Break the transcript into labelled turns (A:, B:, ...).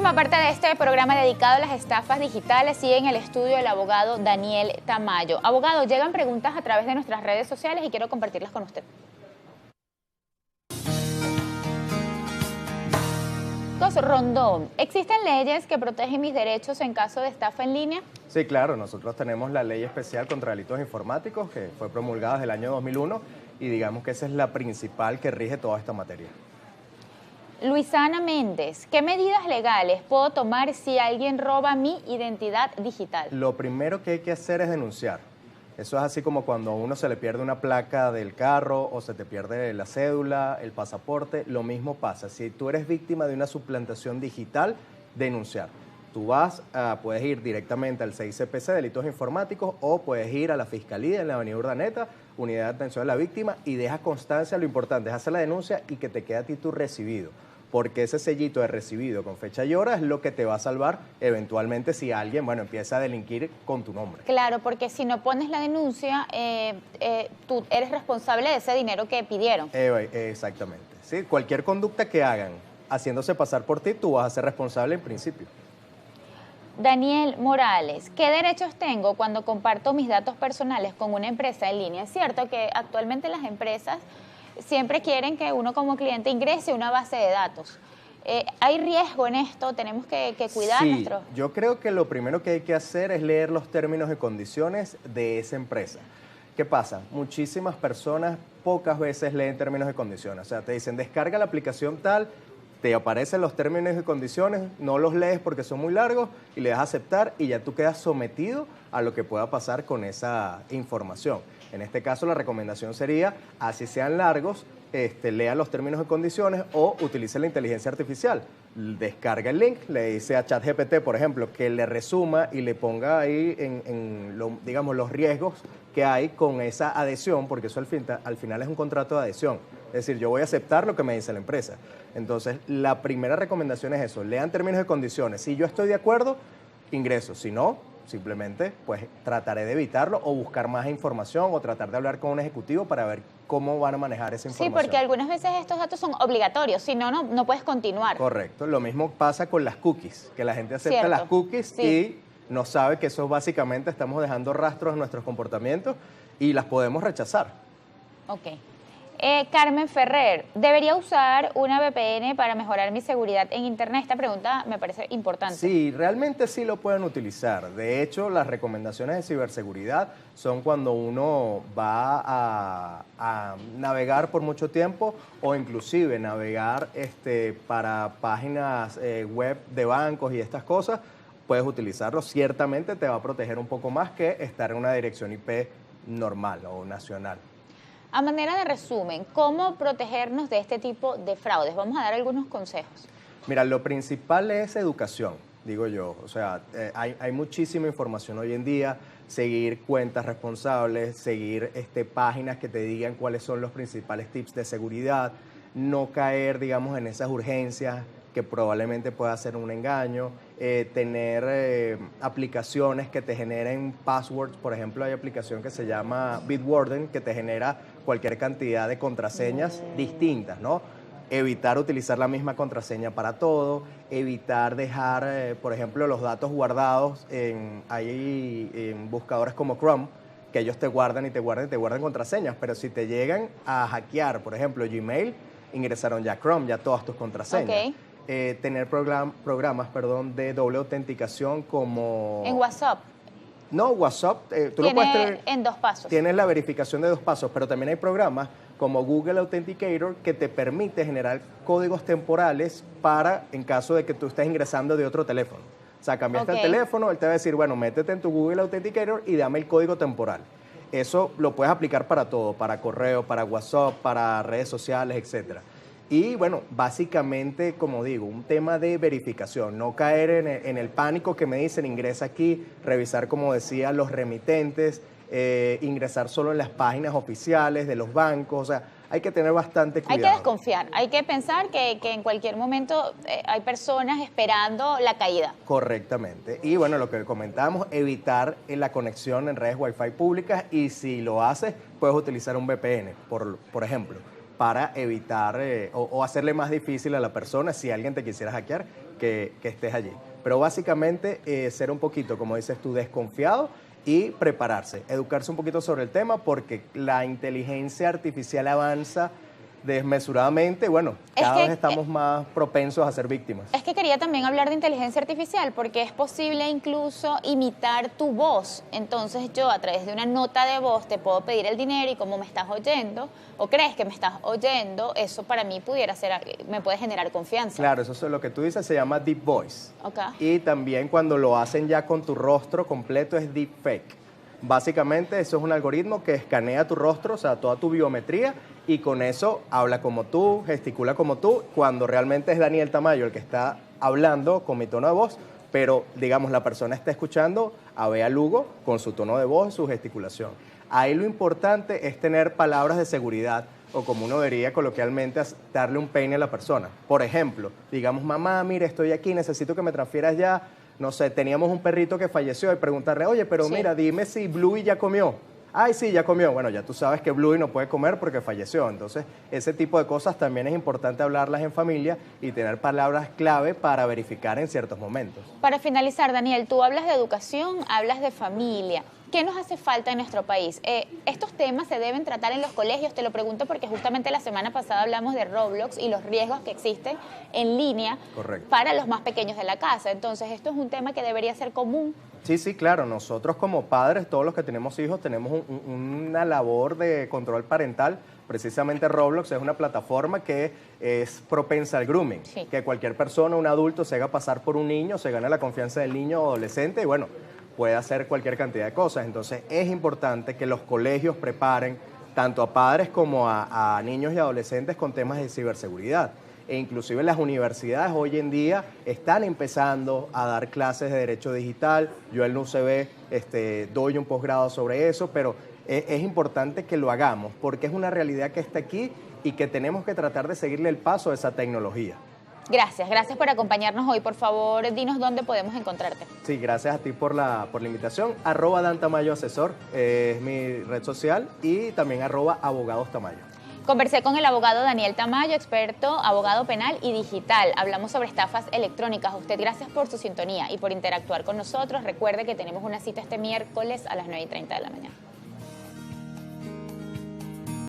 A: última parte de este programa dedicado a las estafas digitales sigue en el estudio el abogado Daniel Tamayo. Abogado, llegan preguntas a través de nuestras redes sociales y quiero compartirlas con usted. Rondón, ¿existen leyes que protegen mis derechos en caso de estafa en línea?
B: Sí, claro, nosotros tenemos la Ley Especial contra Delitos Informáticos que fue promulgada desde el año 2001 y digamos que esa es la principal que rige toda esta materia.
A: Luisana Méndez, ¿qué medidas legales puedo tomar si alguien roba mi identidad digital?
B: Lo primero que hay que hacer es denunciar. Eso es así como cuando a uno se le pierde una placa del carro o se te pierde la cédula, el pasaporte, lo mismo pasa. Si tú eres víctima de una suplantación digital, denunciar. Tú puedes ir directamente al 6CPC, Delitos Informáticos, o puedes ir a la Fiscalía en la Avenida Urdaneta, Unidad de Atención a la Víctima, y dejas constancia. Lo importante es hacer la denuncia y que te quede a ti tu recibido, porque ese sellito de recibido con fecha y hora es lo que te va a salvar eventualmente si alguien, empieza a delinquir con tu nombre.
A: Claro, porque si no pones la denuncia, tú eres responsable de ese dinero que pidieron.
B: Exactamente. ¿Sí? Cualquier conducta que hagan haciéndose pasar por ti, tú vas a ser responsable en principio.
A: Daniel Morales, ¿qué derechos tengo cuando comparto mis datos personales con una empresa en línea? Es cierto que actualmente las empresas siempre quieren que uno como cliente ingrese una base de datos. ¿Hay riesgo en esto? ¿Tenemos que cuidar nuestro...?
B: Yo creo que lo primero que hay que hacer es leer los términos y condiciones de esa empresa. ¿Qué pasa? Muchísimas personas pocas veces leen términos y condiciones. O sea, te dicen, descarga la aplicación tal, te aparecen los términos y condiciones, no los lees porque son muy largos y le das a aceptar y ya tú quedas sometido a lo que pueda pasar con esa información. En este caso, la recomendación sería, así sean largos, lea los términos y condiciones o utilice la inteligencia artificial. Descarga el link, le dice a ChatGPT, por ejemplo, que le resuma y le ponga ahí digamos, los riesgos que hay con esa adhesión, porque eso al final es un contrato de adhesión. Es decir, yo voy a aceptar lo que me dice la empresa. Entonces, la primera recomendación es eso, lean términos y condiciones. Si yo estoy de acuerdo, ingreso. Si no, simplemente pues trataré de evitarlo o buscar más información o tratar de hablar con un ejecutivo para ver cómo van a manejar esa información.
A: Sí, porque algunas veces estos datos son obligatorios, si no, no puedes continuar.
B: Correcto. Lo mismo pasa con las cookies, que la gente acepta las cookies y no sabe que eso básicamente estamos dejando rastros en nuestros comportamientos y las podemos rechazar.
A: Ok. Carmen Ferrer, ¿debería usar una VPN para mejorar mi seguridad en Internet? Esta pregunta me parece importante.
B: Sí, realmente sí lo pueden utilizar. De hecho, las recomendaciones de ciberseguridad son cuando uno va a navegar por mucho tiempo o inclusive navegar para páginas web de bancos y estas cosas, puedes utilizarlo. Ciertamente te va a proteger un poco más que estar en una dirección IP normal o nacional.
A: A manera de resumen, ¿cómo protegernos de este tipo de fraudes? Vamos a dar algunos consejos.
B: Mira, lo principal es educación, digo yo. O sea, hay muchísima información hoy en día, seguir cuentas responsables, seguir páginas que te digan cuáles son los principales tips de seguridad, no caer, digamos, en esas urgencias que probablemente pueda ser un engaño, tener aplicaciones que te generen passwords. Por ejemplo, hay aplicación que se llama Bitwarden que te genera cualquier cantidad de contraseñas distintas, ¿no? Evitar utilizar la misma contraseña para todo, evitar dejar, por ejemplo, los datos guardados en buscadores como Chrome, que ellos te guardan y te guardan contraseñas, pero si te llegan a hackear, por ejemplo, Gmail, ingresaron ya Chrome, ya todas tus contraseñas.
A: Okay.
B: Tener programas de doble autenticación como...
A: ¿En WhatsApp?
B: No, WhatsApp, tú lo puedes tener
A: en 2 pasos.
B: Tienes la verificación de 2 pasos, pero también hay programas como Google Authenticator que te permite generar códigos temporales para, en caso de que tú estés ingresando de otro teléfono. O sea, cambiaste el teléfono, él te va a decir, bueno, métete en tu Google Authenticator y dame el código temporal. Eso lo puedes aplicar para todo, para correo, para WhatsApp, para redes sociales, etcétera. Y bueno, básicamente, como digo, un tema de verificación, no caer en el pánico que me dicen ingresa aquí, revisar, como decía, los remitentes, ingresar solo en las páginas oficiales de los bancos, o sea, hay que tener bastante cuidado.
A: Hay que desconfiar, hay que pensar que en cualquier momento hay personas esperando la caída.
B: Correctamente. Y bueno, lo que comentábamos, evitar la conexión en redes Wi-Fi públicas y si lo haces, puedes utilizar un VPN, por ejemplo, para evitar o hacerle más difícil a la persona, si alguien te quisiera hackear, que estés allí. Pero básicamente ser un poquito, como dices tú, desconfiado y prepararse, educarse un poquito sobre el tema porque la inteligencia artificial avanza desmesuradamente. Bueno, cada vez estamos más propensos a ser víctimas.
A: Es que quería también hablar de inteligencia artificial porque es posible incluso imitar tu voz. Entonces yo a través de una nota de voz te puedo pedir el dinero y como me estás oyendo o crees que me estás oyendo, eso para mí pudiera ser, me puede generar confianza.
B: Claro, eso es lo que tú dices, se llama deep voice.
A: Okay.
B: Y también cuando lo hacen ya con tu rostro completo es deep fake. Básicamente eso es un algoritmo que escanea tu rostro, o sea, toda tu biometría, y con eso habla como tú, gesticula como tú, cuando realmente es Daniel Tamayo el que está hablando con mi tono de voz, pero digamos la persona está escuchando a Bea Lugo con su tono de voz, su gesticulación. Ahí lo importante es tener palabras de seguridad, o como uno diría coloquialmente, darle un peine a la persona. Por ejemplo, digamos, mamá, mire, estoy aquí, necesito que me transfieras ya. No sé, teníamos un perrito que falleció y preguntarle, oye, pero mira, dime si Bluey ya comió. Ay, sí, ya comió. Bueno, ya tú sabes que Bluey no puede comer porque falleció. Entonces, ese tipo de cosas también es importante hablarlas en familia y tener palabras clave para verificar en ciertos momentos.
A: Para finalizar, Daniel, tú hablas de educación, hablas de familia. ¿Qué nos hace falta en nuestro país? Estos temas se deben tratar en los colegios, te lo pregunto porque justamente la semana pasada hablamos de Roblox y los riesgos que existen en línea.
B: Correcto.
A: Para los más pequeños de la casa. Entonces, esto es un tema que debería ser común.
B: Sí, sí, claro. Nosotros como padres, todos los que tenemos hijos, tenemos una labor de control parental. Precisamente Roblox es una plataforma que es propensa al grooming.
A: Sí.
B: Que cualquier persona, un adulto, se haga pasar por un niño, se gane la confianza del niño o adolescente y bueno, puede hacer cualquier cantidad de cosas. Entonces es importante que los colegios preparen tanto a padres como a niños y adolescentes con temas de ciberseguridad. E inclusive las universidades hoy en día están empezando a dar clases de derecho digital. Yo en la UCB doy un posgrado sobre eso, pero es importante que lo hagamos porque es una realidad que está aquí y que tenemos que tratar de seguirle el paso a esa tecnología.
A: Gracias por acompañarnos hoy. Por favor, dinos dónde podemos encontrarte.
B: Sí, gracias a ti por la invitación. @DanTamayoAsesor es mi red social y también @AbogadosTamayo.
A: Conversé con el abogado Daniel Tamayo, experto, abogado penal y digital. Hablamos sobre estafas electrónicas. A usted gracias por su sintonía y por interactuar con nosotros. Recuerde que tenemos una cita este miércoles a las 9:30 de la mañana.